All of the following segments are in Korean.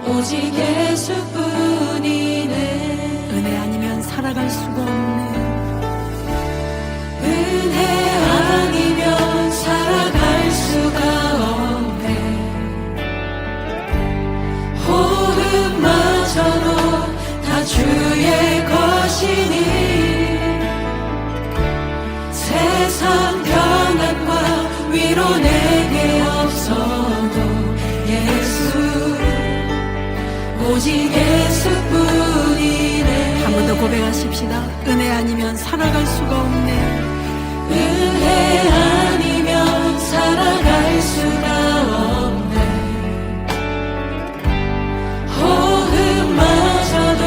오직 예수뿐이네. 은혜 아니면 살아갈 수가 없네. 은혜 아니면 살아갈 수가 없네. 호흡마저도 다 주의 것이니 세상 평안과 위로 내게 없어도 오직 예수뿐이네. 한 번 더 고백하십시다. 은혜 아니면 살아갈 수가 없네. 은혜 아니면 살아갈 수가 없네. 호흡마저도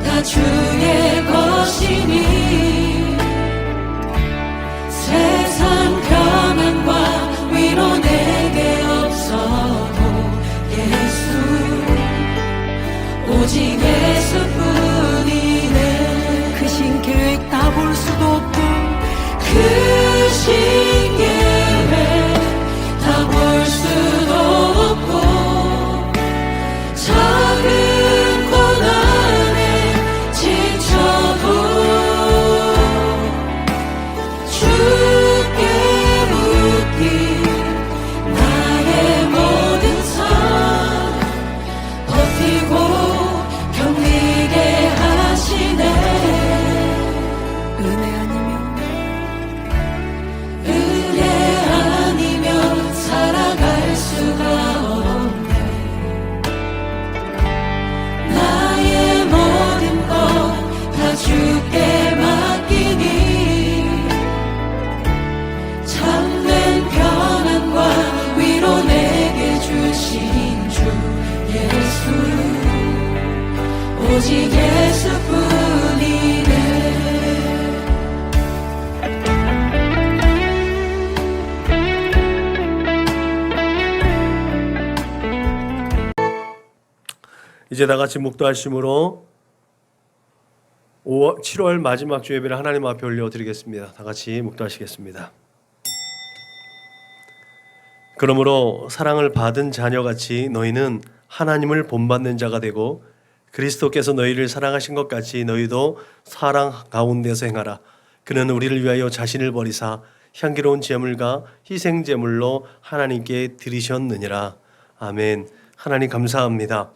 다 주의 것이니 세상 평안과 위로 내게 없어도 오직 예수뿐이네. 그 신 계획 다 볼 수도 없고 그 신 계획 다 볼 수도 없고 작은 고난에 지쳐도 주께 묻기 나의 모든 삶 버티고 견디게 하시네. 은혜 아니면 살아갈 수가 없네. 나의 모든 것 다 주께 맡기니 참된 평안과 위로 내게 주신 주 예수 오직 예수뿐이네. 이제 다 같이 묵도하심으로 7월 마지막 주 예배를 하나님 앞에 올려드리겠습니다. 다 같이 묵도하시겠습니다. 그러므로 사랑을 받은 자녀같이 너희는 하나님을 본받는 자가 되고 그리스도께서 너희를 사랑하신 것 같이 너희도 사랑 가운데서 행하라. 그는 우리를 위하여 자신을 버리사 향기로운 제물과 희생 제물로 하나님께 드리셨느니라. 아멘. 하나님 감사합니다.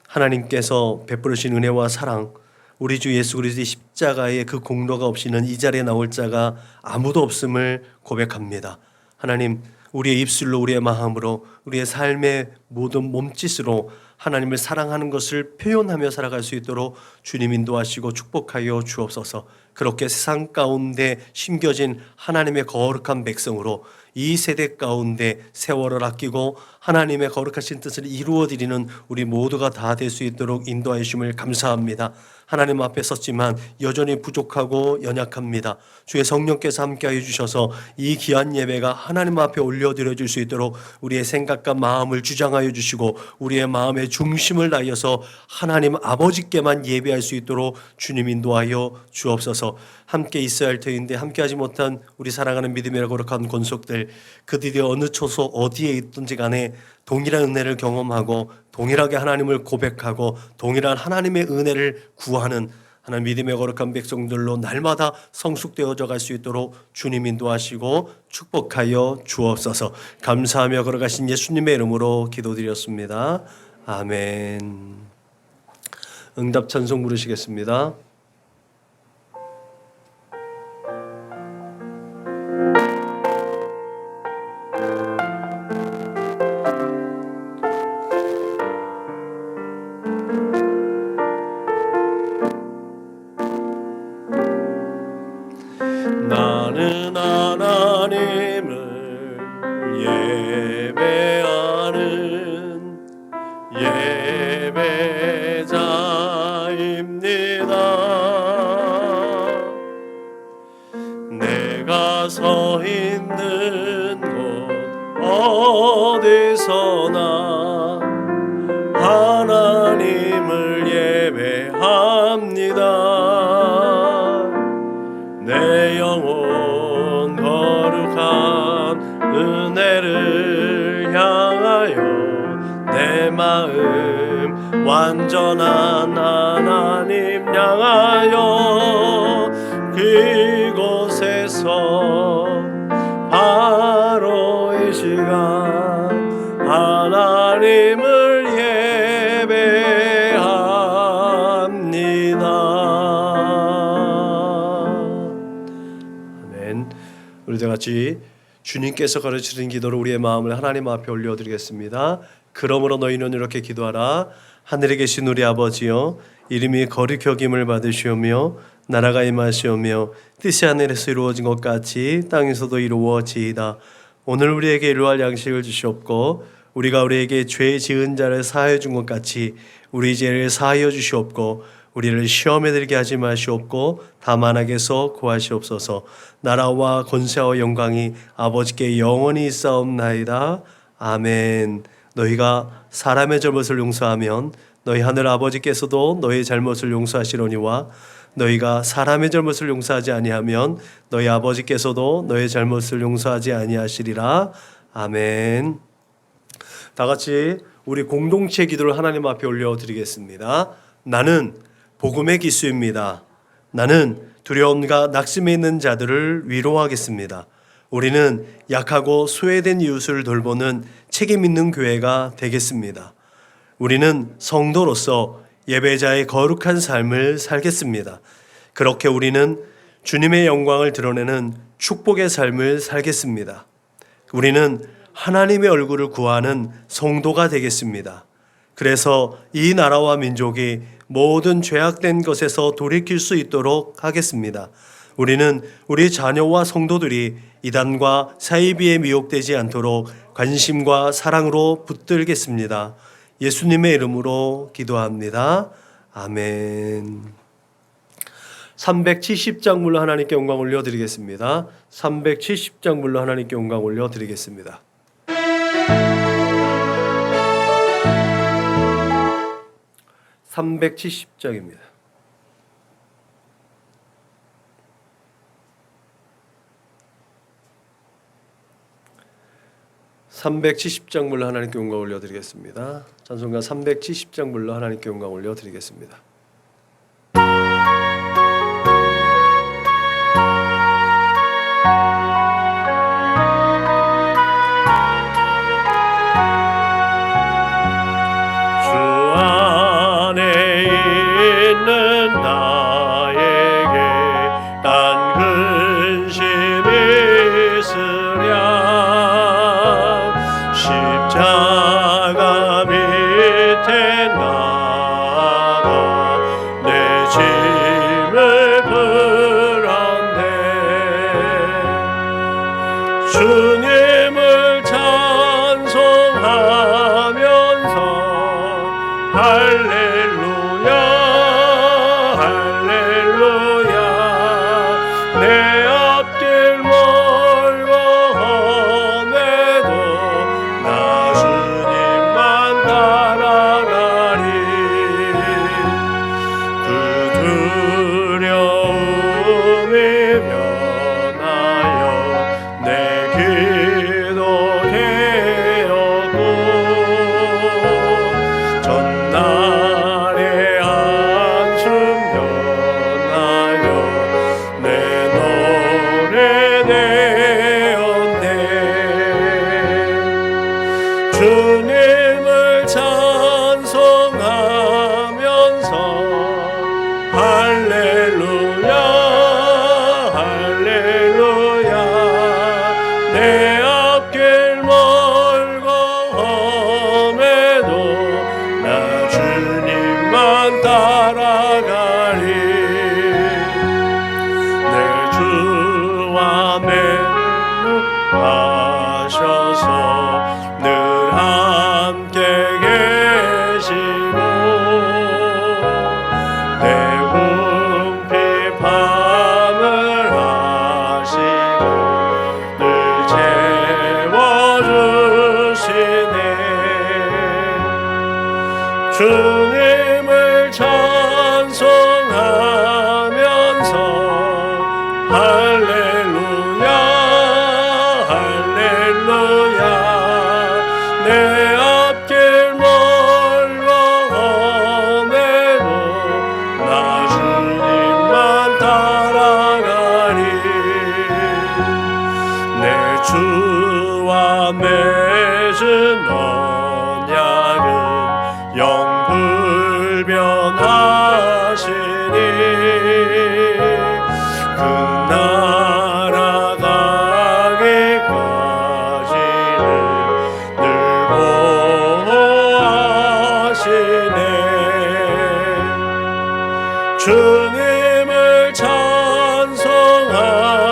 하나님께서 베풀으신 은혜와 사랑, 우리 주 예수 그리스도의 십자가의 그 공로가 없이는 이 자리에 나올 자가 아무도 없음을 고백합니다. 하나님, 우리의 입술로, 우리의 마음으로, 우리의 삶의 모든 몸짓으로 하나님을 사랑하는 것을 표현하며 살아갈 수 있도록 주님 인도하시고 축복하여 주옵소서. 그렇게 세상 가운데 심겨진 하나님의 거룩한 백성으로 이 세대 가운데 세월을 아끼고 하나님의 거룩하신 뜻을 이루어드리는 우리 모두가 다 될 수 있도록 인도하여 주심을 감사합니다. 하나님 앞에 섰지만 여전히 부족하고 연약합니다. 주의 성령께서 함께하여 주셔서 이 귀한 예배가 하나님 앞에 올려드려질 수 있도록 우리의 생각과 마음을 주장하여 주시고 우리의 마음의 중심을 다하여서 하나님 아버지께만 예배할 수 있도록 주님 인도하여 주옵소서. 함께 있어야 할 터인데 함께하지 못한 우리 사랑하는 믿음의 거룩한 권속들, 그들이 어느 초소 어디에 있든지 간에 동일한 은혜를 경험하고 동일하게 하나님을 고백하고 동일한 하나님의 은혜를 구하는 하나님 믿음의 거룩한 백성들로 날마다 성숙되어져 갈 수 있도록 주님 인도하시고 축복하여 주옵소서. 감사하며 걸어가신 예수님의 이름으로 기도드렸습니다. 아멘. 응답 찬송 부르시겠습니다. 나는 하나님을 예배하는 예배자입니다. 내가 서 있는 곳 어디서나 하나님을 예배합니다. 내 영혼 거룩한 은혜를 향하여 내 마음 완전한 하나님 향하여 그곳에서 바로 이 시간 하나님을 예배합니다. 아멘. 우리 다 같이 주님께서 가르치신 기도로 우리의 마음을 하나님 앞에 올려드리겠습니다. 그러므로 너희는 이렇게 기도하라. 하늘에 계신 우리 아버지여, 이름이 거룩히 여김을 받으시오며 나라가 임하시오며 뜻이 하늘에서 이루어진 것 같이 땅에서도 이루어지이다. 오늘 우리에게 일용할 양식을 주시옵고 우리가 우리에게 죄 지은 자를 사하여 준 것 같이 우리 죄를 사하여 주시옵고 우리를 시험에 들게 하지 마시옵고 다만 악에서 구하시옵소서. 나라와 권세와 영광이 아버지께 영원히 있사옵나이다. 아멘. 너희가 사람의 잘못을 용서하면 너희 하늘 아버지께서도 너희 잘못을 용서하시려니와 너희가 사람의 잘못을 용서하지 아니하면 너희 아버지께서도 너희 잘못을 용서하지 아니하시리라. 아멘. 다 같이 우리 공동체 기도를 하나님 앞에 올려드리겠습니다. 나는 복음의 기수입니다. 나는 두려움과 낙심에 있는 자들을 위로하겠습니다. 우리는 약하고 소외된 이웃을 돌보는 책임 있는 교회가 되겠습니다. 우리는 성도로서 예배자의 거룩한 삶을 살겠습니다. 그렇게 우리는 주님의 영광을 드러내는 축복의 삶을 살겠습니다. 우리는 하나님의 얼굴을 구하는 성도가 되겠습니다. 그래서 이 나라와 민족이 모든 죄악된 것에서 돌이킬 수 있도록 하겠습니다. 우리는 우리 자녀와 성도들이 이단과 사이비에 미혹되지 않도록 관심과 사랑으로 붙들겠습니다. 예수님의 이름으로 기도합니다. 아멘. 370장 물로 하나님께 영광 올려드리겠습니다. 370장 물로 하나님께 영광 올려드리겠습니다. 370장입니다. (370장) 물로 하나님께 영광 올려드리겠습니다. 찬송가 370장 물로 하나님께 영광 올려드리겠습니다. 주 안에 있는 나에게 단 근심이 있으랴. 십자가 밑에 나가 주님을 찬송하면서 할렐루야 할렐루야 내 앞길 멀고 험해도 나 주님만 따라가리 내 주와 맺은 언약은 영불변하시니 그 나라 가기까지는 늘 보호하시네 주님을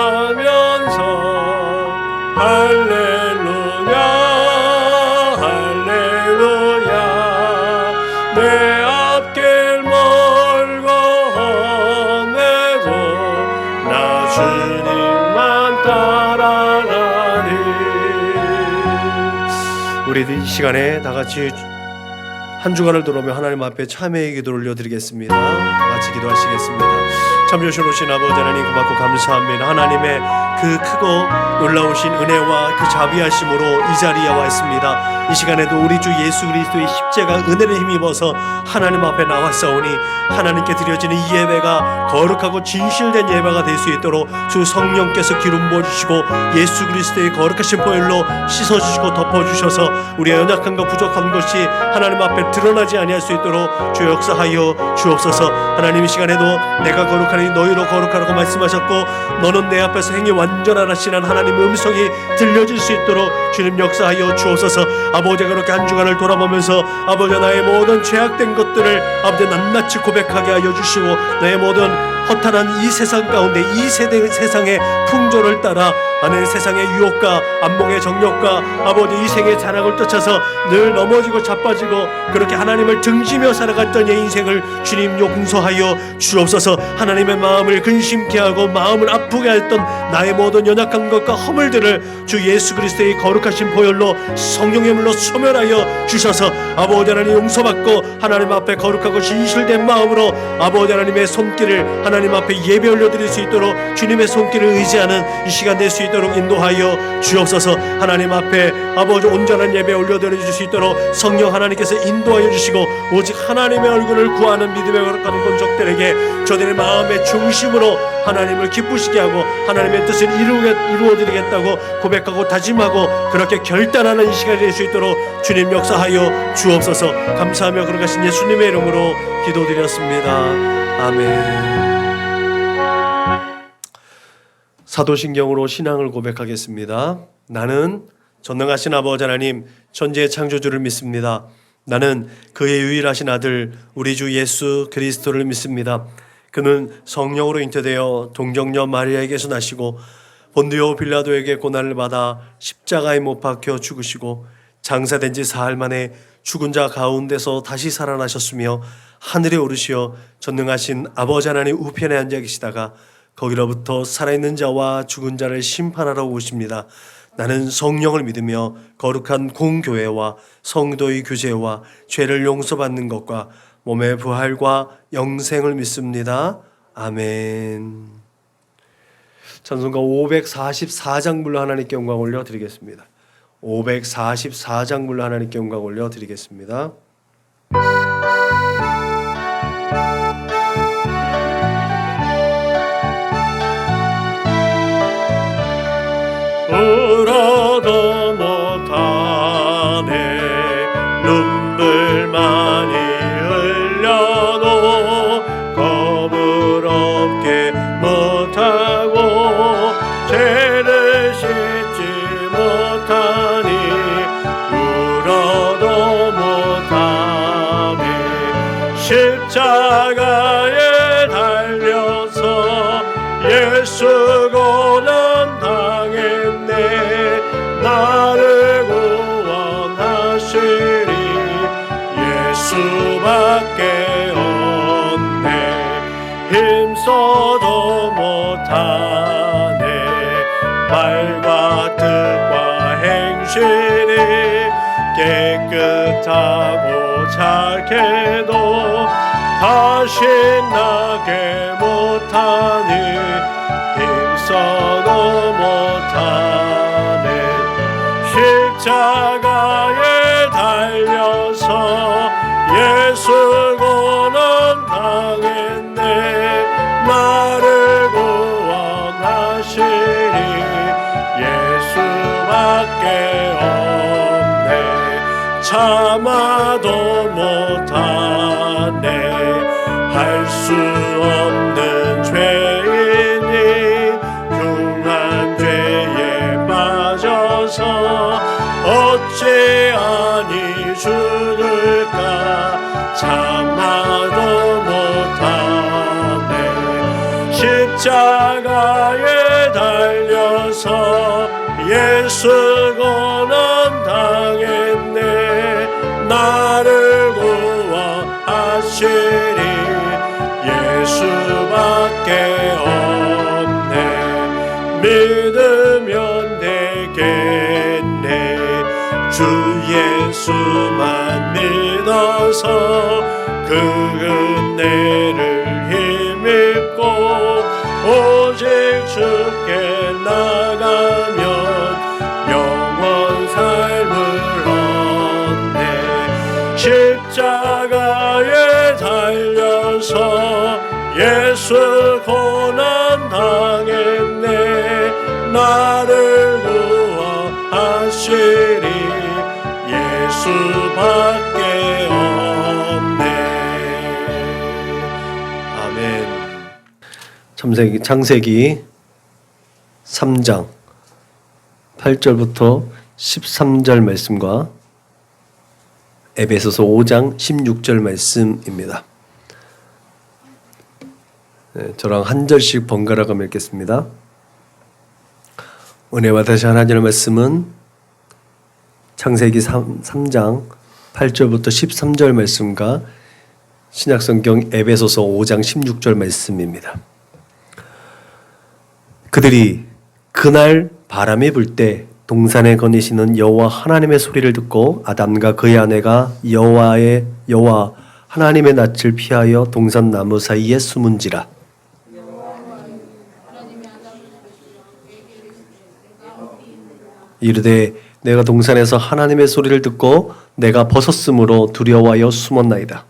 찬송하면서 할렐루야 할렐루야 내 앞길 멀고 험해도 나 주님만 따라가리 우리 이 시간에 다 같이 한 주간을 돌아오며 하나님 앞에 참회의 기도를 올려드리겠습니다. 다 같이 기도하시겠습니다. 참 좋으신 아버지 하나님 고맙고 감사합니다. 하나님의 그 크고 놀라우신 은혜와 그 자비하심으로 이 자리에 와 있습니다. 이 시간에도 우리 주 예수 그리스도의 십자가 은혜를 힘입어서 하나님 앞에 나왔사오니 하나님께 드려지는 이 예배가 거룩하고 진실된 예배가 될 수 있도록 주 성령께서 기름 부어주시고 예수 그리스도의 거룩하신 보혈로 씻어주시고 덮어주셔서 우리의 연약함과 부족한 것이 하나님 앞에 드러나지 아니할 수 있도록 주 역사하여 주옵소서. 하나님 이 시간에도 내가 거룩하니 너희로 거룩하라고 말씀하셨고 너는 내 앞에서 행히 완전하시는 하나님의 음성이 들려질 수 있도록 주님 역사하여 주옵소서. 아버지가 그렇게 한 주간을 돌아보면서 아버지 나의 모든 죄악된 것들을 아버지 낱낱이 고백하게 하여 주시고 나의 모든 허탄한 이 세상 가운데 이 세상의 풍조를 따라 아멘 세상의 유혹과 안목의 정욕과 아버지 이 생의 자랑을 쫓아서 늘 넘어지고 자빠지고 그렇게 하나님을 등지며 살아갔던 내 인생을 주님 용서하여 주옵소서. 하나님의 마음을 근심케 하고 마음을 아프게 했던 나의 모든 연약한 것과 허물들을 주 예수 그리스도의 거룩하신 보혈로 성령의 물로 소멸하여 주셔서 아버지 하나님 용서받고 하나님 앞에 거룩하고 진실된 마음으로 아버지 하나님의 손길을 하나님 앞에 예배 올려드릴 수 있도록 주님의 손길을 의지하는 이 시간 될 수 있도록 인도하여 주옵소서. 하나님 앞에 아버지 온전한 예배 올려드릴 수 있도록 성령 하나님께서 인도하여 주시고 오직 하나님의 얼굴을 구하는 믿음의 거룩한 본족들에게 저들의 마음의 중심으로 하나님을 기쁘시게 하고 하나님의 뜻을 이루어드리겠다고 고백하고 다짐하고 그렇게 결단하는 이 시간이 될 수 있도록 주님 역사하여 주옵소서. 감사하며 거룩하신 예수님의 이름으로 기도드렸습니다. 아멘. 사도신경으로 신앙을 고백하겠습니다. 나는 전능하신 아버지 하나님 천지의 창조주를 믿습니다. 나는 그의 유일하신 아들 우리 주 예수 그리스도를 믿습니다. 그는 성령으로 잉태되어 동정녀 마리아에게서 나시고 본디오 빌라도에게 고난을 받아 십자가에 못 박혀 죽으시고 장사된 지 사흘 만에 죽은 자 가운데서 다시 살아나셨으며 하늘에 오르시어 전능하신 아버지 하나님 우편에 앉아 계시다가 거기로부터 살아있는 자와 죽은 자를 심판하러 오십니다. 나는 성령을 믿으며 거룩한 공교회와 성도의 교제와 죄를 용서받는 것과 몸의 부활과 영생을 믿습니다. 아멘. 찬송가 544장 불러 하나님께 영광 올려드리겠습니다. 544장 불러 하나님께 영광 올려드리겠습니다. 울어도 못하네 눈물 많이 흘려도 겁을 없게 못하고 죄를 씻지 못하니 울어도 못하네 십자가에 달려서 예수 고난 당했네 나를 구원하시리 예수밖에 없네 힘써도 못하네 말과 뜻과 행실이 깨끗하고 차게도 다시 나게 못하니 힘써도 못하네. 십자가에 달려서 예수 고난 당했네. 나를 구원하시리 예수밖에 없네. 참아도 못하네. 할 수 없는 죄인이 흉한 죄에 빠져서 어찌 아니 죽을까. 참아도 못하네. 십자가에 달려서 예수 고난 당했네. 나를 구원하시리 예수밖에 없네. 믿으면 되겠네. 주 예수만 믿어서 그 은혜를 힘입고 오직 주께 나가면 영원 삶을 얻네. 십자가에 달려서 예수 고난 당했네. 나를 구원하시리 예수밖에 없네. 아멘. 창세기 3장 8절부터 13절 말씀과 에베소서 5장 16절 말씀입니다. 저랑 한 절씩 번갈아 가며 읽겠습니다. 은혜와 다시 하나님의 말씀은 창세기 3장 8절부터 13절 말씀과 신약성경 에베소서 5장 16절 말씀입니다. 그들이 그날 바람이 불 때 동산에 거니시는 여호와 하나님의 소리를 듣고 아담과 그의 아내가 여호와 하나님의 낯을 피하여 동산 나무 사이에 숨은지라. 이르되 내가 동산에서 하나님의 소리를 듣고 내가 벗었으므로 두려워하여 숨었나이다.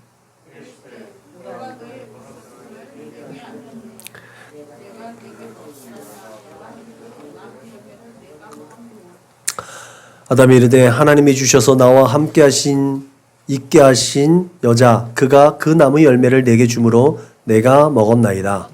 아담이 이르되 하나님이 주셔서 나와 함께 있게 하신 여자 그가 그 나무 열매를 내게 주므로 내가 먹었나이다.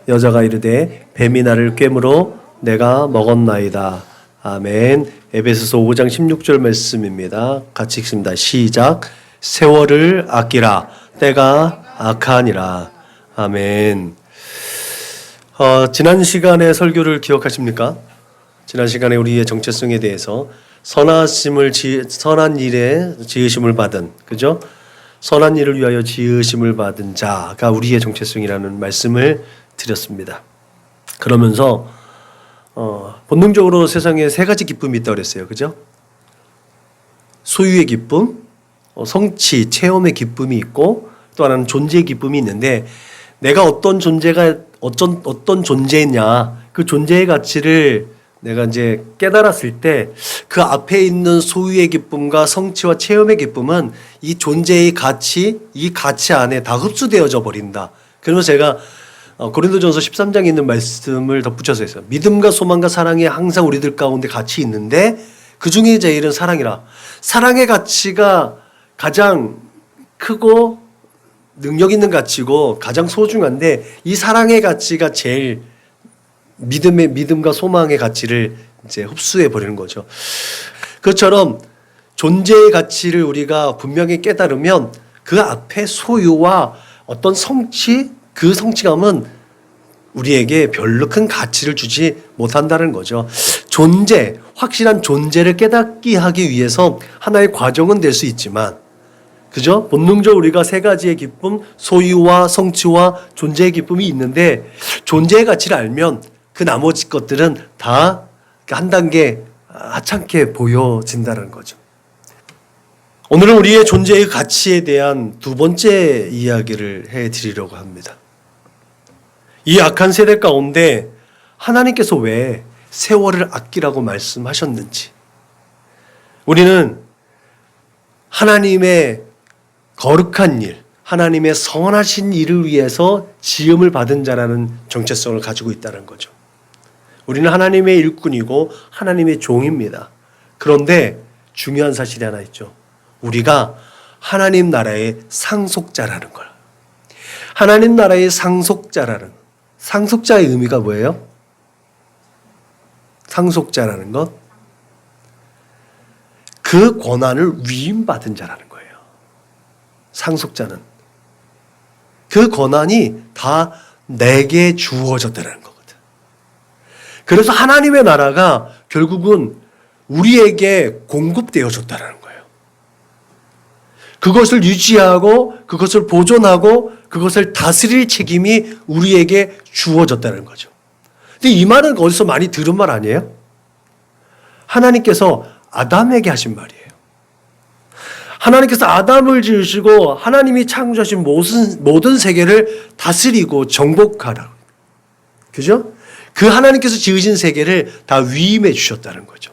여자가 이르되 뱀이 나를 꿰므로 내가 먹었나이다. 아멘. 에베소서 5장 16절 말씀입니다. 같이 읽습니다. 시작. 세월을 아끼라 때가 악하니라. 아멘. 지난 시간의 설교를 기억하십니까? 지난 시간에 우리의 정체성에 대해서 선한 일에 지으심을 받은, 그죠? 선한 일을 위하여 지으심을 받은 자가 우리의 정체성이라는 말씀을 드렸습니다. 그러면서 본능적으로 세상에 세 가지 기쁨이 있다고 그랬어요. 그죠? 소유의 기쁨, 성취, 체험의 기쁨이 있고 또 하나는 존재의 기쁨이 있는데 내가 어떤 존재냐, 그 존재의 가치를 내가 이제 깨달았을 때 그 앞에 있는 소유의 기쁨과 성취와 체험의 기쁨은 이 존재의 가치, 이 가치 안에 다 흡수되어져 버린다. 그러면서 제가 고린도전서 13장에 있는 말씀을 덧붙여서 했어요. 믿음과 소망과 사랑이 항상 우리들 가운데 같이 있는데 그 중에 제일은 사랑이라. 사랑의 가치가 가장 크고 능력 있는 가치고 가장 소중한데 이 사랑의 가치가 제일 믿음과 소망의 가치를 이제 흡수해 버리는 거죠. 그것처럼 존재의 가치를 우리가 분명히 깨달으면 그 앞에 소유와 어떤 성취, 그 성취감은 우리에게 별로 큰 가치를 주지 못한다는 거죠. 확실한 존재를 깨닫게 하기 위해서 하나의 과정은 될 수 있지만, 그죠? 본능적으로 우리가 세 가지의 기쁨, 소유와 성취와 존재의 기쁨이 있는데 존재의 가치를 알면 그 나머지 것들은 다 한 단계 하찮게 보여진다는 거죠. 오늘은 우리의 존재의 가치에 대한 두 번째 이야기를 해드리려고 합니다. 이 악한 세대 가운데 하나님께서 왜 세월을 아끼라고 말씀하셨는지, 우리는 하나님의 거룩한 일, 하나님의 선하신 일을 위해서 지음을 받은 자라는 정체성을 가지고 있다는 거죠. 우리는 하나님의 일꾼이고 하나님의 종입니다. 그런데 중요한 사실이 하나 있죠. 우리가 하나님 나라의 상속자라는 걸. 하나님 나라의 상속자라는, 상속자의 의미가 뭐예요? 상속자라는 것, 그 권한을 위임받은 자라는 거예요. 상속자는 그 권한이 다 내게 주어졌다는 거거든. 그래서 하나님의 나라가 결국은 우리에게 공급되어졌다는 거예요. 그것을 유지하고 그것을 보존하고 그것을 다스릴 책임이 우리에게 주어졌다는 거죠. 근데 이 말은 어디서 많이 들은 말 아니에요? 하나님께서 아담에게 하신 말이에요. 하나님께서 아담을 지으시고 하나님이 창조하신 모든 세계를 다스리고 정복하라고. 그죠? 그 하나님께서 지으신 세계를 다 위임해 주셨다는 거죠.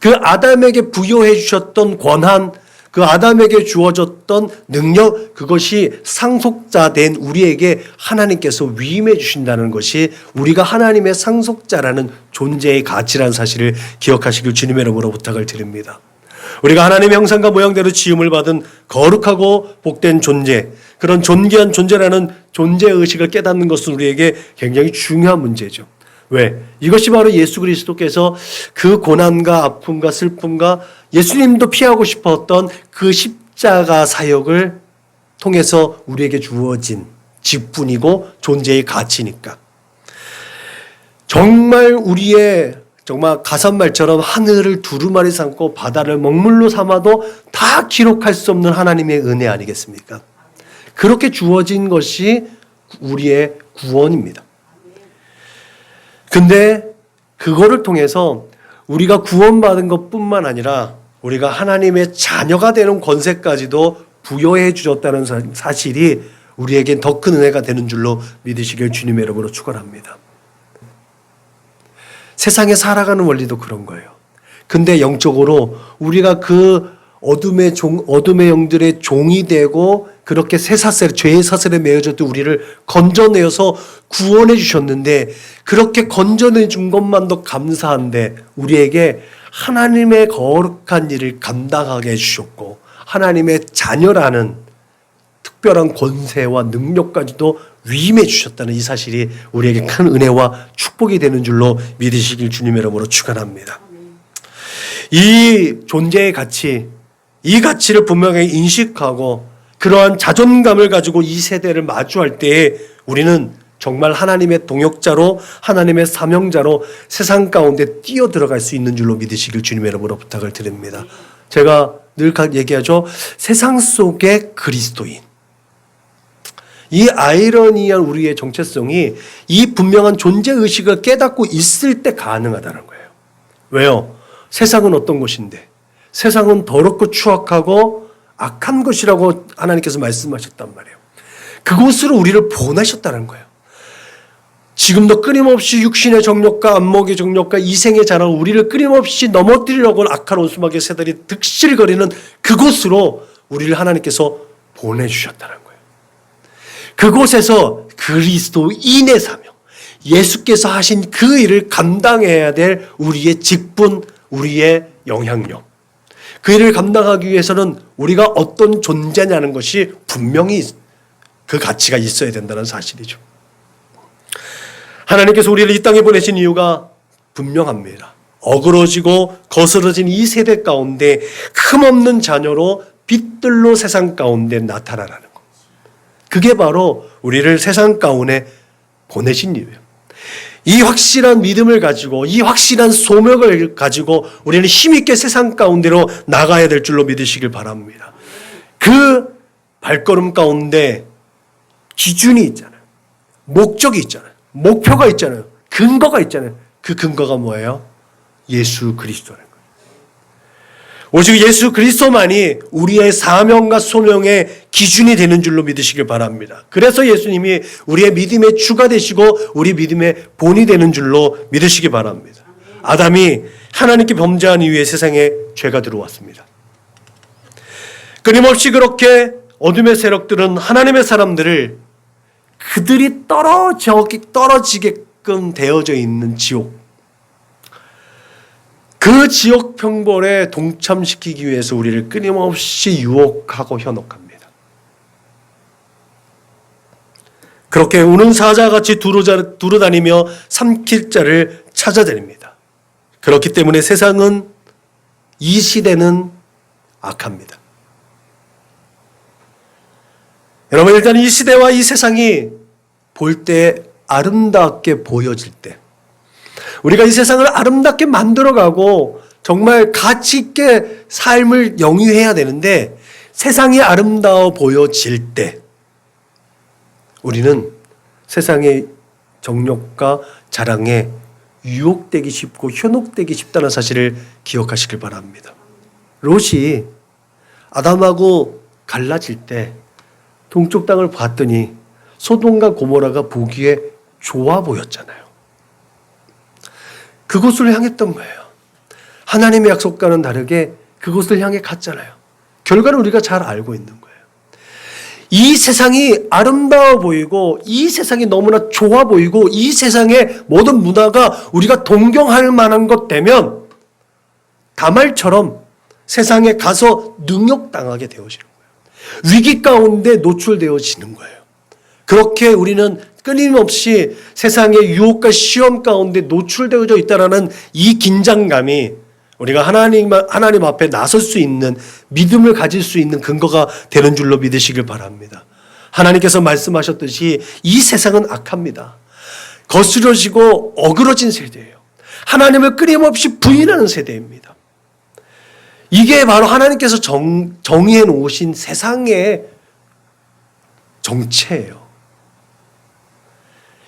그 아담에게 부여해 주셨던 권한, 그 아담에게 주어졌던 능력, 그것이 상속자 된 우리에게 하나님께서 위임해 주신다는 것이 우리가 하나님의 상속자라는 존재의 가치라는 사실을 기억하시길 주님의 이름으로 부탁을 드립니다. 우리가 하나님의 형상과 모양대로 지음을 받은 거룩하고 복된 존재, 그런 존귀한 존재라는 존재의식을 깨닫는 것은 우리에게 굉장히 중요한 문제죠. 왜? 이것이 바로 예수 그리스도께서 그 고난과 아픔과 슬픔과 예수님도 피하고 싶었던 그 십자가 사역을 통해서 우리에게 주어진 직분이고 존재의 가치니까. 정말 우리의 정말 가산말처럼 하늘을 두루마리 삼고 바다를 먹물로 삼아도 다 기록할 수 없는 하나님의 은혜 아니겠습니까? 그렇게 주어진 것이 우리의 구원입니다. 근데 그거를 통해서 우리가 구원받은 것뿐만 아니라 우리가 하나님의 자녀가 되는 권세까지도 부여해 주셨다는 사실이 우리에겐 더 큰 은혜가 되는 줄로 믿으시길 주님의 이름으로 축원합니다. 세상에 살아가는 원리도 그런 거예요. 근데 영적으로 우리가 그 어둠의 영들의 종이 되고 그렇게 죄의 사슬에 매여졌던 우리를 건져내어서 구원해 주셨는데, 그렇게 건져내 준 것만도 감사한데 우리에게 하나님의 거룩한 일을 감당하게 해주셨고 하나님의 자녀라는 특별한 권세와 능력까지도 위임해 주셨다는 이 사실이 우리에게 큰 은혜와 축복이 되는 줄로 믿으시길 주님의 이름으로 축원합니다. 이 존재의 가치, 이 가치를 분명히 인식하고 그러한 자존감을 가지고 이 세대를 마주할 때에 우리는 정말 하나님의 동역자로, 하나님의 사명자로 세상 가운데 뛰어들어갈 수 있는 줄로 믿으시길 주님의 이름으로 부탁을 드립니다. 제가 늘 얘기하죠. 세상 속의 그리스도인. 이 아이러니한 우리의 정체성이 이 분명한 존재의식을 깨닫고 있을 때 가능하다는 거예요. 왜요? 세상은 어떤 것인데? 세상은 더럽고 추악하고 악한 것이라고 하나님께서 말씀하셨단 말이에요. 그곳으로 우리를 보내셨다는 거예요. 지금도 끊임없이 육신의 정욕과 안목의 정욕과 이생의 자랑, 우리를 끊임없이 넘어뜨리려고 악한 원수마귀의 새들이 득실거리는 그곳으로 우리를 하나님께서 보내주셨다는 거예요. 그곳에서 그리스도인의 사명, 예수께서 하신 그 일을 감당해야 될 우리의 직분, 우리의 영향력, 그 일을 감당하기 위해서는 우리가 어떤 존재냐는 것이 분명히 그 가치가 있어야 된다는 사실이죠. 하나님께서 우리를 이 땅에 보내신 이유가 분명합니다. 어그러지고 거스러진 이 세대 가운데 흠없는 자녀로 빛들로 세상 가운데 나타나라는 것. 그게 바로 우리를 세상 가운데 보내신 이유예요. 이 확실한 믿음을 가지고, 이 확실한 소명을 가지고 우리는 힘있게 세상 가운데로 나가야 될 줄로 믿으시길 바랍니다. 그 발걸음 가운데 기준이 있잖아요. 목적이 있잖아요. 목표가 있잖아요. 근거가 있잖아요. 그 근거가 뭐예요? 예수 그리스도라는 거예요. 오직 예수 그리스도만이 우리의 사명과 소명의 기준이 되는 줄로 믿으시길 바랍니다. 그래서 예수님이 우리의 믿음의 주가 되시고 우리 믿음의 본이 되는 줄로 믿으시기 바랍니다. 아담이 하나님께 범죄한 이후에 세상에 죄가 들어왔습니다. 끊임없이 그렇게 어둠의 세력들은 하나님의 사람들을 그들이 떨어지게끔 되어져 있는 지옥, 그 지옥 평벌에 동참시키기 위해서 우리를 끊임없이 유혹하고 현혹합니다. 그렇게 우는 사자같이 두루다니며 삼킬 자를 찾아다닙니다. 그렇기 때문에 세상은, 이 시대는 악합니다. 여러분, 일단 이 시대와 이 세상이 볼 때 아름답게 보여질 때, 우리가 이 세상을 아름답게 만들어가고 정말 가치 있게 삶을 영위해야 되는데, 세상이 아름다워 보여질 때 우리는 세상의 정욕과 자랑에 유혹되기 쉽고 현혹되기 쉽다는 사실을 기억하시길 바랍니다. 롯이 아담하고 갈라질 때 동쪽 땅을 봤더니 소돔과 고모라가 보기에 좋아 보였잖아요. 그곳을 향했던 거예요. 하나님의 약속과는 다르게 그곳을 향해 갔잖아요. 결과는 우리가 잘 알고 있는 거예요. 이 세상이 아름다워 보이고 이 세상이 너무나 좋아 보이고 이 세상의 모든 문화가 우리가 동경할 만한 것 되면 다말처럼 세상에 가서 능욕당하게 되어지는 거예요. 위기 가운데 노출되어지는 거예요. 그렇게 우리는 끊임없이 세상의 유혹과 시험 가운데 노출되어져 있다는 이 긴장감이 우리가 하나님 앞에 나설 수 있는, 믿음을 가질 수 있는 근거가 되는 줄로 믿으시길 바랍니다. 하나님께서 말씀하셨듯이 이 세상은 악합니다. 거스러지고 어그러진 세대예요. 하나님을 끊임없이 부인하는 세대입니다. 이게 바로 하나님께서 정의해 놓으신 세상의 정체예요.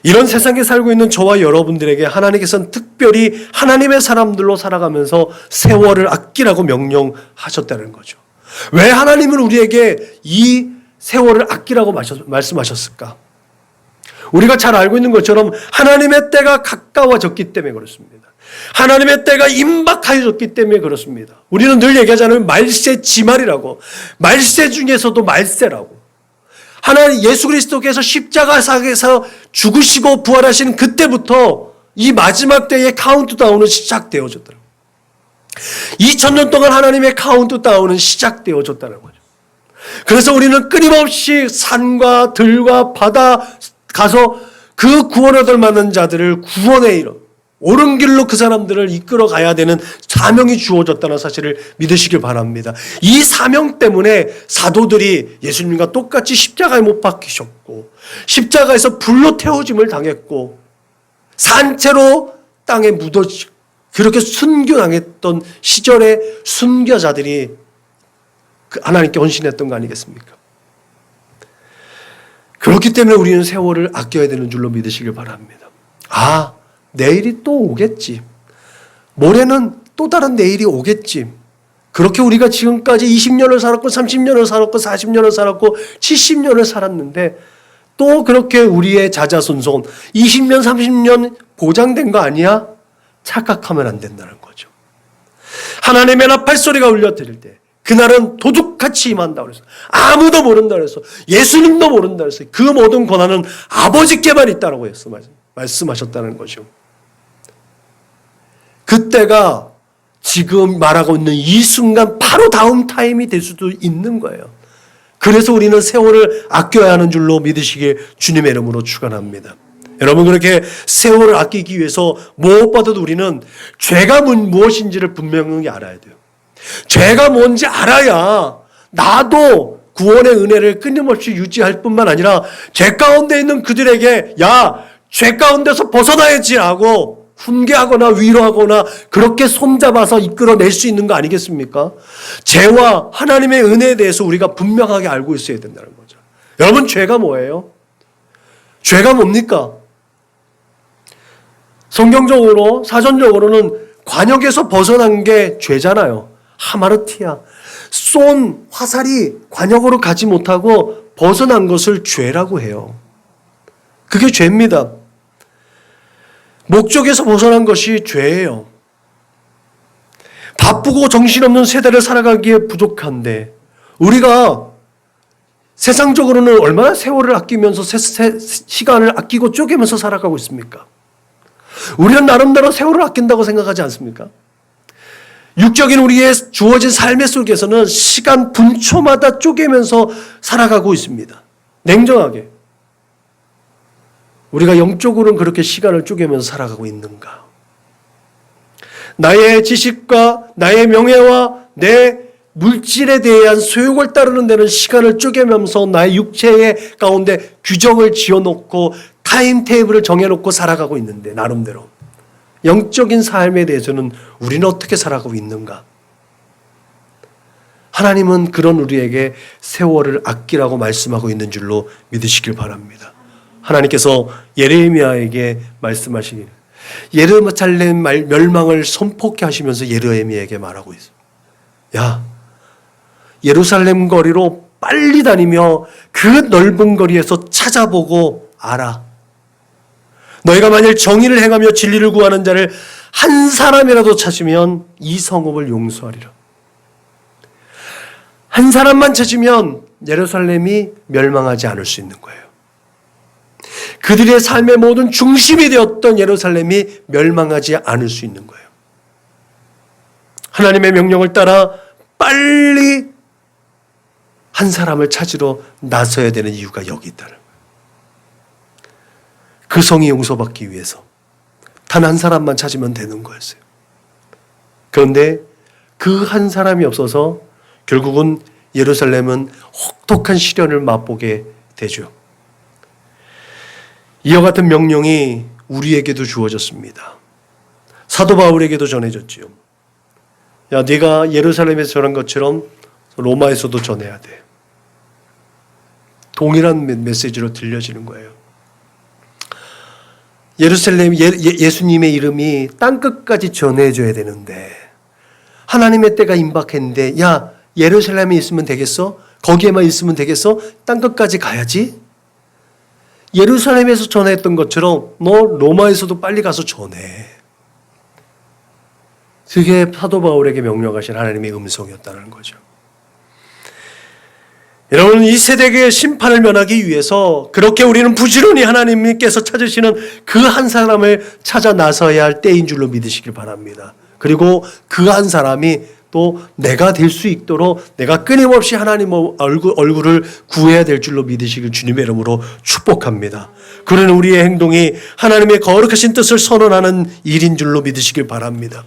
이런 세상에 살고 있는 저와 여러분들에게 하나님께서는 특별히 하나님의 사람들로 살아가면서 세월을 아끼라고 명령하셨다는 거죠. 왜 하나님은 우리에게 이 세월을 아끼라고 말씀하셨을까? 우리가 잘 알고 있는 것처럼 하나님의 때가 가까워졌기 때문에 그렇습니다. 하나님의 때가 임박하여졌기 때문에 그렇습니다. 우리는 늘 얘기하잖아요. 말세 지말이라고. 말세 중에서도 말세라고. 하나님 예수 그리스도께서 십자가상에서 죽으시고 부활하시는 그때부터 이 마지막 때의 카운트다운은 시작되어졌더라고요. 2000년 동안 하나님의 카운트다운은 시작되어졌다는 거죠. 그래서 우리는 끊임없이 산과 들과 바다 가서 그 구원을 얻을 만한 자들을 구원의 이름, 옳은 길로 그 사람들을 이끌어 가야 되는 사명이 주어졌다는 사실을 믿으시길 바랍니다. 이 사명 때문에 사도들이 예수님과 똑같이 십자가에 못 박히셨고 십자가에서 불로 태워짐을 당했고 산채로 땅에 묻어지고 그렇게 순교당했던 시절의 순교자들이 하나님께 헌신했던 거 아니겠습니까? 그렇기 때문에 우리는 세월을 아껴야 되는 줄로 믿으시길 바랍니다. 내일이 또 오겠지. 모레는 또 다른 내일이 오겠지. 그렇게 우리가 지금까지 20년을 살았고 30년을 살았고 40년을 살았고 70년을 살았는데 또 그렇게 우리의 자자손손 20년 30년 보장된 거 아니야? 착각하면 안 된다는 거죠. 하나님의 나팔소리가 울려 드릴 때 그날은 도둑같이 임한다 그랬어요. 아무도 모른다 그랬어요. 예수님도 모른다 그랬어요. 그 모든 권한은 아버지께만 있다라고 말씀하셨다는 거죠. 그때가 지금 말하고 있는 이 순간 바로 다음 타임이 될 수도 있는 거예요. 그래서 우리는 세월을 아껴야 하는 줄로 믿으시길 주님의 이름으로 축원합니다. 여러분, 그렇게 세월을 아끼기 위해서 무엇보다도 우리는 죄가 무엇인지를 분명히 알아야 돼요. 죄가 뭔지 알아야 나도 구원의 은혜를 끊임없이 유지할 뿐만 아니라 죄 가운데 있는 그들에게 죄 가운데서 벗어나야지 하고 훈계하거나 위로하거나 그렇게 손잡아서 이끌어낼 수 있는 거 아니겠습니까? 죄와 하나님의 은혜에 대해서 우리가 분명하게 알고 있어야 된다는 거죠. 여러분, 죄가 뭐예요? 죄가 뭡니까? 성경적으로, 사전적으로는 관역에서 벗어난 게 죄잖아요. 하마르티아. 쏜 화살이 관역으로 가지 못하고 벗어난 것을 죄라고 해요. 그게 죄입니다. 목적에서 벗어난 것이 죄예요. 바쁘고 정신없는 세대를 살아가기에 부족한데 우리가 세상적으로는 얼마나 세월을 아끼면서 시간을 아끼고 쪼개면서 살아가고 있습니까? 우리는 나름대로 세월을 아낀다고 생각하지 않습니까? 육적인 우리의 주어진 삶의 속에서는 시간 분초마다 쪼개면서 살아가고 있습니다. 냉정하게. 우리가 영적으로는 그렇게 시간을 쪼개면서 살아가고 있는가? 나의 지식과 나의 명예와 내 물질에 대한 소욕을 따르는 데는 시간을 쪼개면서 나의 육체의 가운데 규정을 지어놓고 타임테이블을 정해놓고 살아가고 있는데 나름대로 영적인 삶에 대해서는 우리는 어떻게 살아가고 있는가? 하나님은 그런 우리에게 세월을 아끼라고 말씀하고 있는 줄로 믿으시길 바랍니다. 하나님께서 예레미야에게 말씀하시길 예루살렘 멸망을 선포케 하시면서 예레미야에게 말하고 있어요. 야, 예루살렘 거리로 빨리 다니며 그 넓은 거리에서 찾아보고 알아. 너희가 만일 정의를 행하며 진리를 구하는 자를 한 사람이라도 찾으면 이 성읍을 용서하리라. 한 사람만 찾으면 예루살렘이 멸망하지 않을 수 있는 거예요. 그들의 삶의 모든 중심이 되었던 예루살렘이 멸망하지 않을 수 있는 거예요. 하나님의 명령을 따라 빨리 한 사람을 찾으러 나서야 되는 이유가 여기 있다는 거예요. 그 성이 용서받기 위해서 단 한 사람만 찾으면 되는 거였어요. 그런데 그 한 사람이 없어서 결국은 예루살렘은 혹독한 시련을 맛보게 되죠. 이와 같은 명령이 우리에게도 주어졌습니다. 사도 바울에게도 전해졌지요. 야, 네가 예루살렘에서 전한 것처럼 로마에서도 전해야 돼. 동일한 메시지로 들려지는 거예요. 예루살렘 예수님의 이름이 땅끝까지 전해져야 되는데 하나님의 때가 임박했는데 야, 예루살렘에 있으면 되겠어? 거기에만 있으면 되겠어? 땅끝까지 가야지? 예루살렘에서 전했던 것처럼 너 로마에서도 빨리 가서 전해. 그게 사도 바울에게 명령하신 하나님의 음성이었다는 거죠. 여러분, 이 세대의 심판을 면하기 위해서 그렇게 우리는 부지런히 하나님께서 찾으시는 그 한 사람을 찾아 나서야 할 때인 줄로 믿으시길 바랍니다. 그리고 그 한 사람이 또 내가 될 수 있도록 내가 끊임없이 하나님 얼굴을 구해야 될 줄로 믿으시길 주님의 이름으로 축복합니다. 그러는 우리의 행동이 하나님의 거룩하신 뜻을 선언하는 일인 줄로 믿으시길 바랍니다.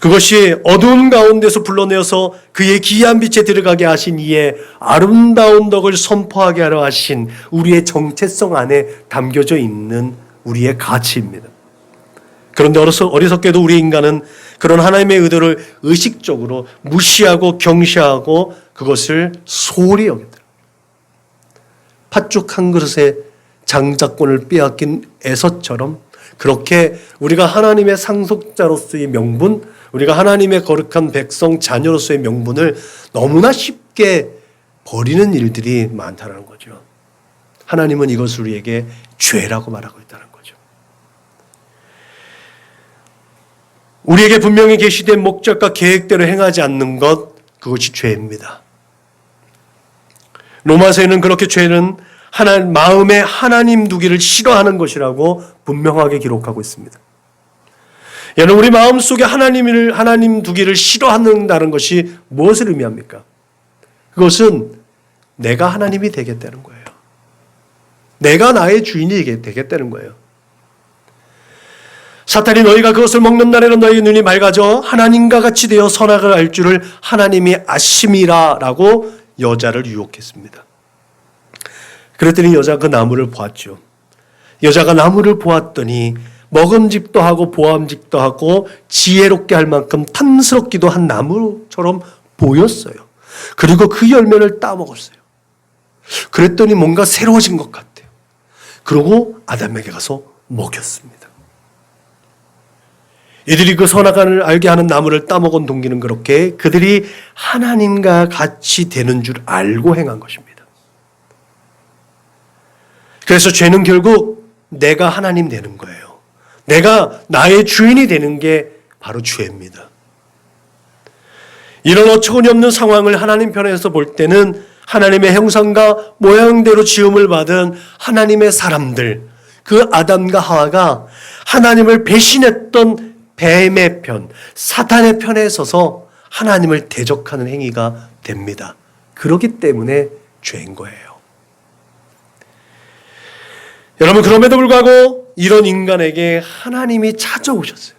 그것이 어두운 가운데서 불러내어서 그의 기이한 빛에 들어가게 하신 이의 아름다운 덕을 선포하게 하려 하신 우리의 정체성 안에 담겨져 있는 우리의 가치입니다. 그런데 어리석게도 우리 인간은 그런 하나님의 의도를 의식적으로 무시하고 경시하고 그것을 소홀히 여기더라. 팥죽 한 그릇에 장자권을 빼앗긴 에서처럼 그렇게 우리가 하나님의 상속자로서의 명분, 우리가 하나님의 거룩한 백성 자녀로서의 명분을 너무나 쉽게 버리는 일들이 많다는 거죠. 하나님은 이것을 우리에게 죄라고 말하고 있다는 거죠. 우리에게 분명히 계시된 목적과 계획대로 행하지 않는 것, 그것이 죄입니다. 로마서에는 그렇게 죄는 마음에 하나님 두기를 싫어하는 것이라고 분명하게 기록하고 있습니다. 여러분, 우리 마음속에 하나님 두기를 싫어한다는 것이 무엇을 의미합니까? 그것은 내가 하나님이 되겠다는 거예요. 내가 나의 주인이 되겠다는 거예요. 사탄이 너희가 그것을 먹는 날에는 너희 눈이 맑아져 하나님과 같이 되어 선악을 알 줄을 하나님이 아심이라 라고 여자를 유혹했습니다. 그랬더니 여자가 그 나무를 보았죠. 여자가 나무를 보았더니 먹음직도 하고 보암직도 하고 지혜롭게 할 만큼 탐스럽기도 한 나무처럼 보였어요. 그리고 그 열매를 따먹었어요. 그랬더니 뭔가 새로워진 것 같아요. 그러고 아담에게 가서 먹였습니다. 이들이 그 선악을 알게 하는 나무를 따먹은 동기는 그렇게 그들이 하나님과 같이 되는 줄 알고 행한 것입니다. 그래서 죄는 결국 내가 하나님 되는 거예요. 내가 나의 주인이 되는 게 바로 죄입니다. 이런 어처구니 없는 상황을 하나님 편에서 볼 때는 하나님의 형상과 모양대로 지음을 받은 하나님의 사람들, 그 아담과 하와가 하나님을 배신했던 뱀의 편, 사탄의 편에 서서 하나님을 대적하는 행위가 됩니다. 그렇기 때문에 죄인 거예요. 여러분, 그럼에도 불구하고 이런 인간에게 하나님이 찾아오셨어요.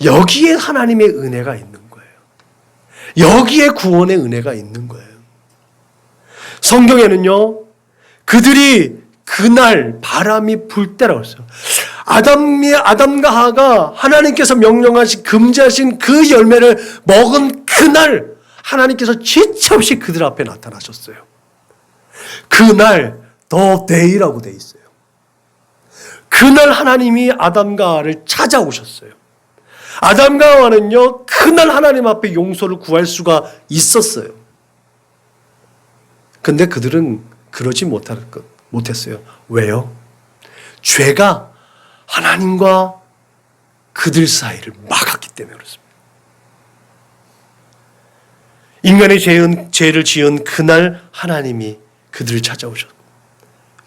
여기에 하나님의 은혜가 있는 거예요. 여기에 구원의 은혜가 있는 거예요. 성경에는요, 그들이 그날 바람이 불 때라고 했어요. 아담과 하와가 하나님께서 명령하신, 금지하신 그 열매를 먹은 그날 하나님께서 지체 없이 그들 앞에 나타나셨어요. 그날 the day라고 돼 있어요. 그날 하나님이 아담과 하와를 찾아오셨어요. 아담과 하와는요, 그날 하나님 앞에 용서를 구할 수가 있었어요. 근데 그들은 그러지 못했어요. 왜요? 죄가 하나님과 그들 사이를 막았기 때문에 그렇습니다. 인간의 죄를 지은 그날 하나님이 그들을 찾아오셨고,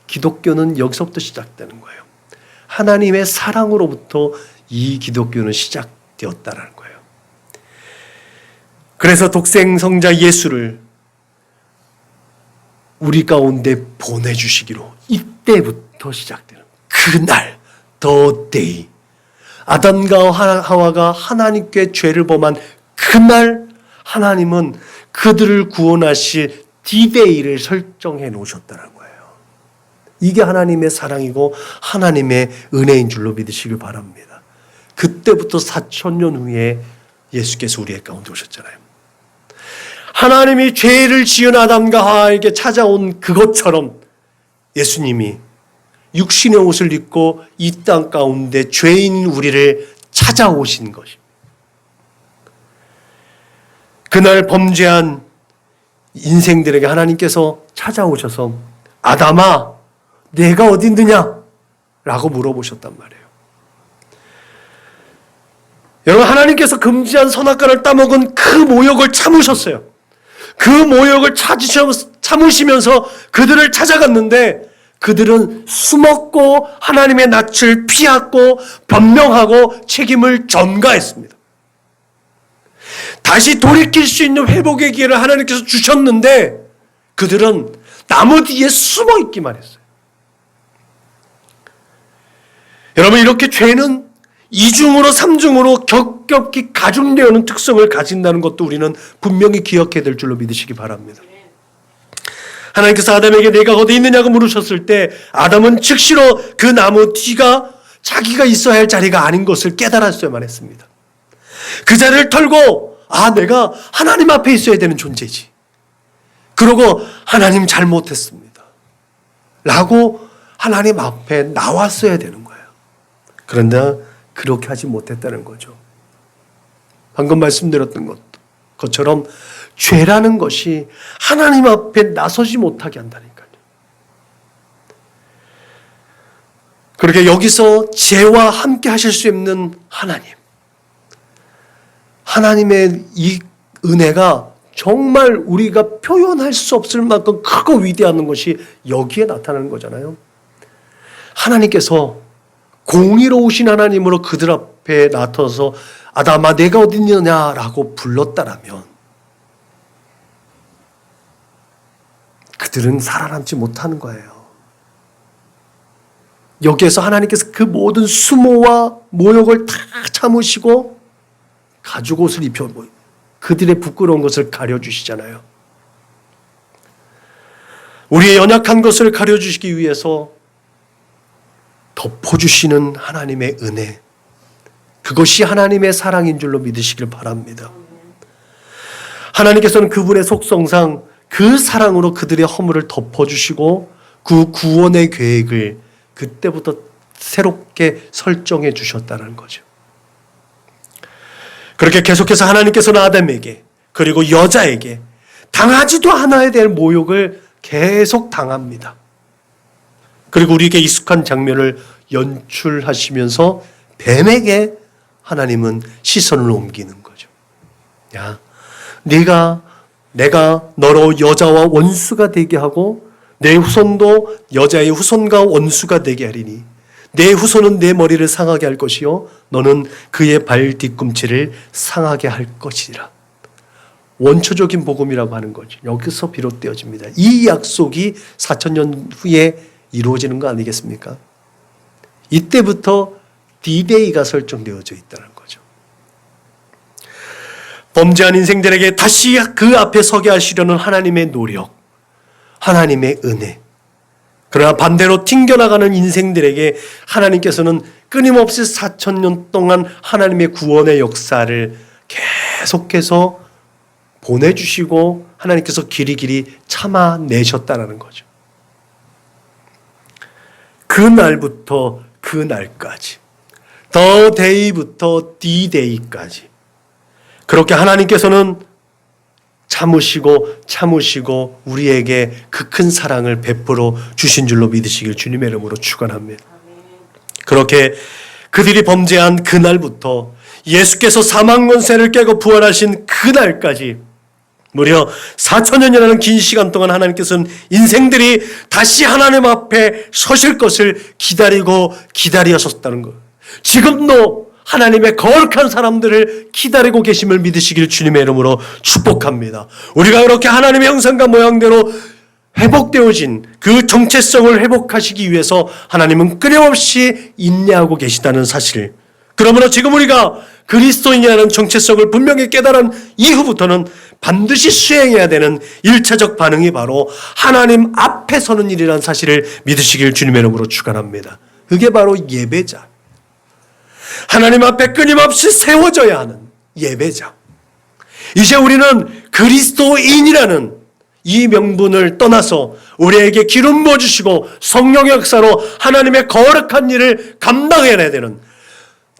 기독교는 여기서부터 시작되는 거예요. 하나님의 사랑으로부터 이 기독교는 시작되었다는 거예요. 그래서 독생 성자 예수를 우리 가운데 보내주시기로 이때부터 시작되는 그날 the day, 아담과 하와가 하나님께 죄를 범한 그날 하나님은 그들을 구원하실 D-Day를 설정해 놓으셨다는 거예요. 이게 하나님의 사랑이고 하나님의 은혜인 줄로 믿으시길 바랍니다. 그때부터 4,000년 후에 예수께서 우리의 가운데 오셨잖아요. 하나님이 죄를 지은 아담과 하와에게 찾아온 그것처럼 예수님이 육신의 옷을 입고 이 땅 가운데 죄인 우리를 찾아오신 것입니다. 그날 범죄한 인생들에게 하나님께서 찾아오셔서 아담아, 내가 어디 있느냐? 라고 물어보셨단 말이에요. 여러분, 하나님께서 금지한 선악과를 따먹은 그 모욕을 참으셨어요. 그 모욕을 참으시면서 그들을 찾아갔는데 그들은 숨었고 하나님의 낯을 피했고 변명하고 책임을 전가했습니다. 다시 돌이킬 수 있는 회복의 기회를 하나님께서 주셨는데 그들은 나무 뒤에 숨어 있기만 했어요. 여러분, 이렇게 죄는 이중으로 삼중으로 겹겹이 가중되어오는 특성을 가진다는 것도 우리는 분명히 기억해야 될 줄로 믿으시기 바랍니다. 하나님께서 아담에게 내가 어디 있느냐고 물으셨을 때 아담은 즉시로 그 나무 뒤가 자기가 있어야 할 자리가 아닌 것을 깨달았어야만 했습니다. 그 자리를 털고 내가 하나님 앞에 있어야 되는 존재지. 그러고 하나님 잘못했습니다. 라고 하나님 앞에 나왔어야 되는 거예요. 그런데 그렇게 하지 못했다는 거죠. 방금 말씀드렸던 것처럼 죄라는 것이 하나님 앞에 나서지 못하게 한다니까요. 그렇게 여기서 죄와 함께 하실 수 있는 하나님의 이 은혜가 정말 우리가 표현할 수 없을 만큼 크고 위대한 것이 여기에 나타나는 거잖아요. 하나님께서 공의로우신 하나님으로 그들 앞에 나타서 아담아 내가 어디 있느냐라고 불렀다라면 그들은 살아남지 못하는 거예요. 여기에서 하나님께서 그 모든 수모와 모욕을 다 참으시고 가죽 옷을 입혀 그들의 부끄러운 것을 가려주시잖아요. 우리의 연약한 것을 가려주시기 위해서 덮어주시는 하나님의 은혜, 그것이 하나님의 사랑인 줄로 믿으시길 바랍니다. 하나님께서는 그분의 속성상 그 사랑으로 그들의 허물을 덮어주시고 그 구원의 계획을 그때부터 새롭게 설정해 주셨다는 거죠. 그렇게 계속해서 하나님께서는 아담에게 그리고 여자에게 당하지도 않아야 될 모욕을 계속 당합니다. 그리고 우리에게 익숙한 장면을 연출하시면서 뱀에게 하나님은 시선을 옮기는 거죠. 야, 내가 너로 여자와 원수가 되게 하고 내 후손도 여자의 후손과 원수가 되게 하리니 내 후손은 내 머리를 상하게 할 것이요 너는 그의 발 뒤꿈치를 상하게 할 것이라. 원초적인 복음이라고 하는 거죠. 여기서 비롯되어집니다. 이 약속이 4,000년 후에 이루어지는 거 아니겠습니까? 이때부터 D-Day가 설정되어져 있다는 거죠. 범죄한 인생들에게 다시 그 앞에 서게 하시려는 하나님의 노력, 하나님의 은혜. 그러나 반대로 튕겨나가는 인생들에게 하나님께서는 끊임없이 4,000년 동안 하나님의 구원의 역사를 계속해서 보내주시고 하나님께서 길이길이 참아내셨다는 거죠. 그날부터 그날까지, 더 데이부터 D-Day까지 그렇게 하나님께서는 참으시고 우리에게 그 큰 사랑을 베풀어 주신 줄로 믿으시길 주님의 이름으로 축원합니다. 그렇게 그들이 범죄한 그날부터 예수께서 사망 권세를 깨고 부활하신 그날까지 무려 4,000년이라는 긴 시간 동안 하나님께서는 인생들이 다시 하나님 앞에 서실 것을 기다리셨다는 것. 지금도 하나님의 거룩한 사람들을 기다리고 계심을 믿으시길 주님의 이름으로 축복합니다. 우리가 그렇게 하나님의 형상과 모양대로 회복되어진 그 정체성을 회복하시기 위해서 하나님은 끊임없이 인내하고 계시다는 사실. 그러므로 지금 우리가 그리스도인이라는 정체성을 분명히 깨달은 이후부터는 반드시 수행해야 되는 1차적 반응이 바로 하나님 앞에 서는 일이라는 사실을 믿으시길 주님의 이름으로 축원합니다. 그게 바로 예배자. 하나님 앞에 끊임없이 세워져야 하는 예배자. 이제 우리는 그리스도인이라는 이 명분을 떠나서 우리에게 기름 부어주시고 성령의 역사로 하나님의 거룩한 일을 감당해야 되는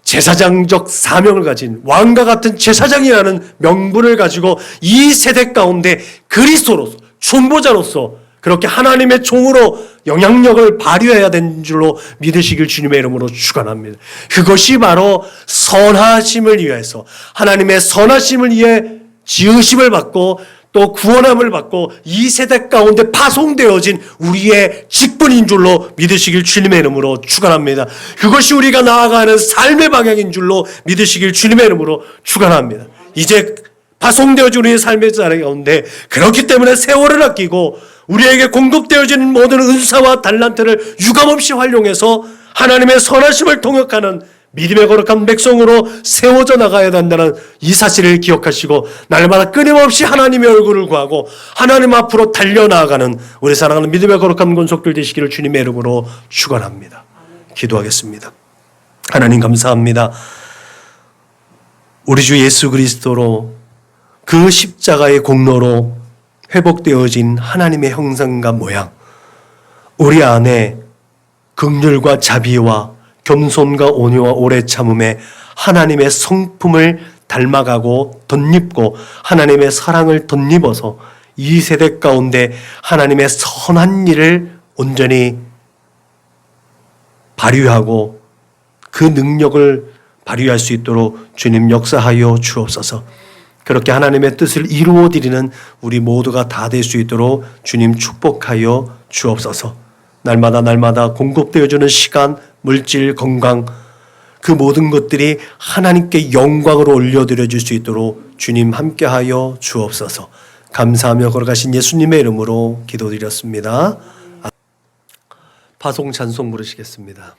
제사장적 사명을 가진 왕과 같은 제사장이라는 명분을 가지고 이 세대 가운데 그리스도로서 중보자로서 그렇게 하나님의 종으로 영향력을 발휘해야 되는 줄로 믿으시길 주님의 이름으로 축원합니다. 그것이 바로 선하심을 위해서 하나님의 선하심을 위해 지으심을 받고 또 구원함을 받고 이 세대 가운데 파송되어진 우리의 직분인 줄로 믿으시길 주님의 이름으로 축원합니다. 그것이 우리가 나아가는 삶의 방향인 줄로 믿으시길 주님의 이름으로 축원합니다. 이제 파송되어진 우리의 삶의 자리 가운데 그렇기 때문에 세월을 아끼고 우리에게 공급되어지는 모든 은사와 달란트를 유감없이 활용해서 하나님의 선하심을 통역하는 믿음의 거룩한 백성으로 세워져 나가야 된다는 이 사실을 기억하시고 날마다 끊임없이 하나님의 얼굴을 구하고 하나님 앞으로 달려나가는 우리 사랑하는 믿음의 거룩한 권속들 되시기를 주님의 이름으로 축원합니다. 기도하겠습니다. 하나님 감사합니다. 우리 주 예수 그리스도로 그 십자가의 공로로 회복되어진 하나님의 형상과 모양, 우리 안에 긍휼과 자비와 겸손과 온유와 오래 참음에 하나님의 성품을 닮아가고 덧입고 하나님의 사랑을 덧입어서 이 세대 가운데 하나님의 선한 일을 온전히 발휘하고 그 능력을 발휘할 수 있도록 주님 역사하여 주옵소서. 그렇게 하나님의 뜻을 이루어드리는 우리 모두가 다 될 수 있도록 주님 축복하여 주옵소서. 날마다 공급되어주는 시간, 물질, 건강 그 모든 것들이 하나님께 영광으로 올려드려질 수 있도록 주님 함께하여 주옵소서. 감사하며 걸어가신 예수님의 이름으로 기도드렸습니다. 파송 찬송 부르시겠습니다.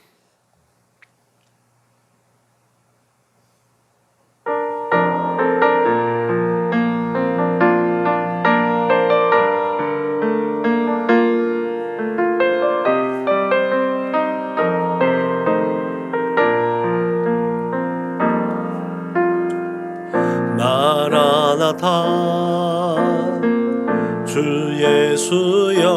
마라나타 주 예수여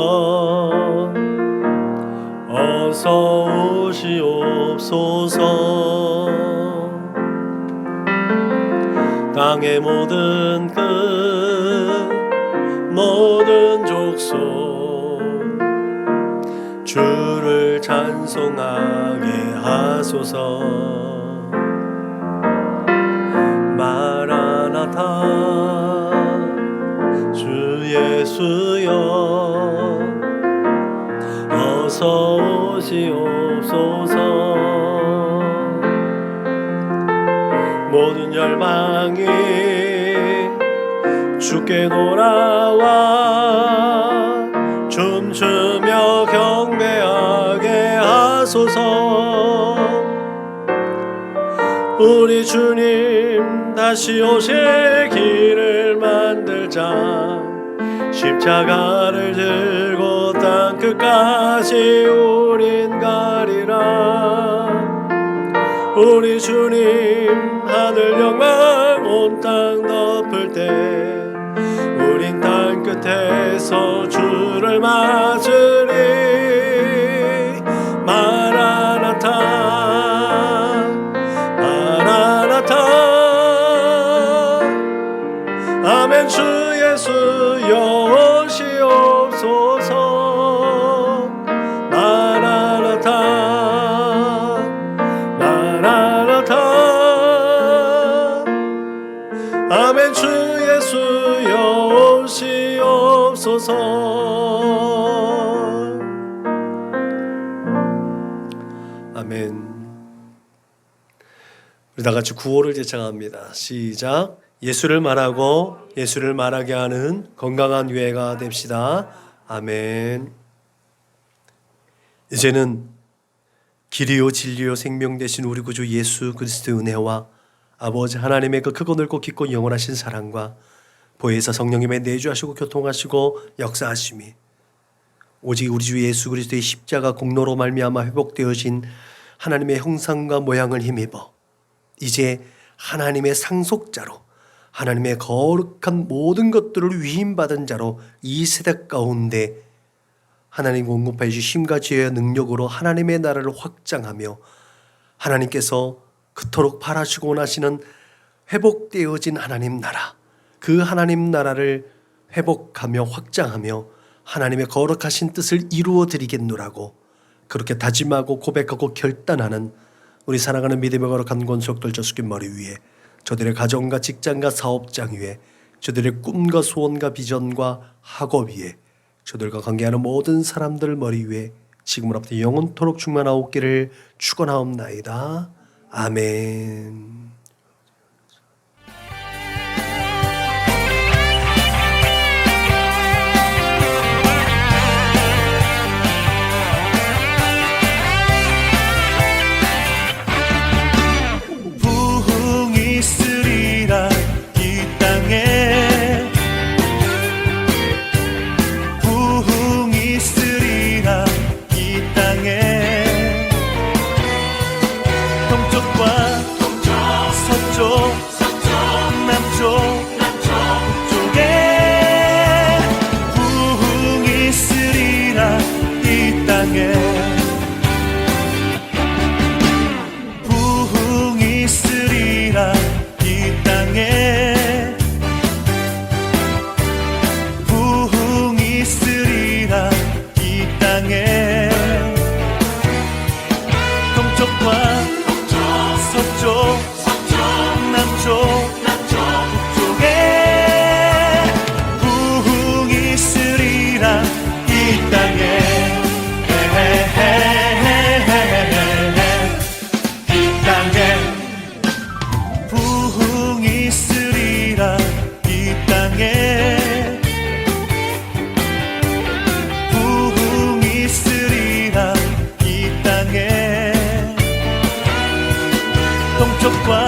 어서 오시옵소서. 땅의 모든 끝 모든 족속 주를 찬송하게 하소서. 마라나타 주 예수여 어서 오시옵소서. 모든 열방이 주께 돌아와 춤추며 경배하게 하소서. 우리 주님 다시 오실 길을 만들자. 십자가를 들고 땅끝까지 우린 가리라. 우리 주님 하늘 영광 온 땅 덮을 때 우린 땅끝에서 주를 맞으리. 마라나타 마라나타 아멘. 주 예수여 오시옵소서. 마라나타 마라나타 아멘. 주 예수여 오시옵소서. 아멘. 우리 다같이 구호를 제창합니다. 시작. 예수를 말하고 예수를 말하게 하는 건강한 교회가 됩시다. 아멘. 이제는 길이요 진리요 생명 되신 우리 구주 예수 그리스도의 은혜와 아버지 하나님의 그 크고 넓고 깊고 영원하신 사랑과 보혜사 성령님의 내주하시고 교통하시고 역사하심이 오직 우리 주 예수 그리스도의 십자가 공로로 말미암아 회복되어진 하나님의 형상과 모양을 힘입어 이제 하나님의 상속자로 하나님의 거룩한 모든 것들을 위임받은 자로 이 세대 가운데 하나님 공급해 주신 힘과 지혜와 능력으로 하나님의 나라를 확장하며 하나님께서 그토록 바라시고 원하시는 회복되어진 하나님 나라, 그 하나님 나라를 회복하며 확장하며 하나님의 거룩하신 뜻을 이루어 드리겠노라고 그렇게 다짐하고 고백하고 결단하는 우리 사랑하는 믿음의 거룩한 권속들 저수길 머리 위에 저들의 가정과 직장과 사업장 위에 저들의 꿈과 소원과 비전과 학업 위에 저들과 관계하는 모든 사람들 머리 위에 지금으로부터 영원토록 충만하옵기를 축원하옵나이다. 아멘. 부흥이 있으리라 이 땅에 부흥이 있으리라 이 땅에 동쪽과 서쪽 남쪽 북쪽에 부흥이 있으리라 이 땅에 부흥이 있으리라 이 땅에 부흥이 있으리라 이 땅에 동쪽과 서쪽 남쪽 북쪽에 부흥이 있으리라 이 땅에 이 땅에 부흥이 있으리라 이 땅에 부흥이 있으리라 이 땅에 동쪽과